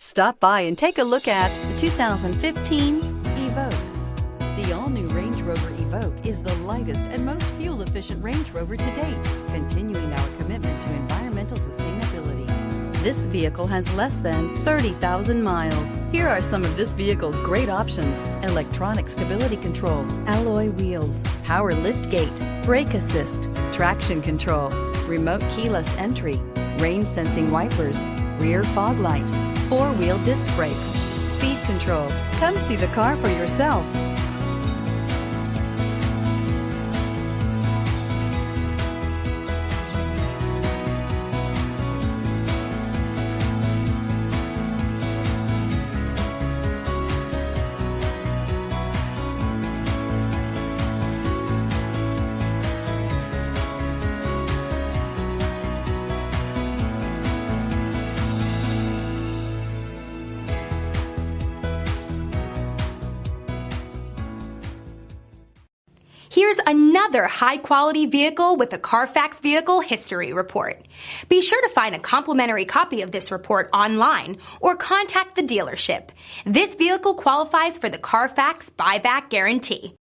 Stop by and take a look at the 2015 Evoque. The all-new Range Rover Evoque is the lightest and most fuel-efficient Range Rover to date, continuing our commitment to environmental sustainability. This vehicle has less than 30,000 miles. Here are some of this vehicle's great options: electronic stability control, alloy wheels, power lift gate, brake assist, traction control, remote keyless entry, rain sensing wipers, rear fog light, four-wheel disc brakes, speed control. Come see the car for yourself. Here's another high-quality vehicle with a Carfax Vehicle History Report. Be sure to find a complimentary copy of this report online or contact the dealership. This vehicle qualifies for the Carfax Buyback Guarantee.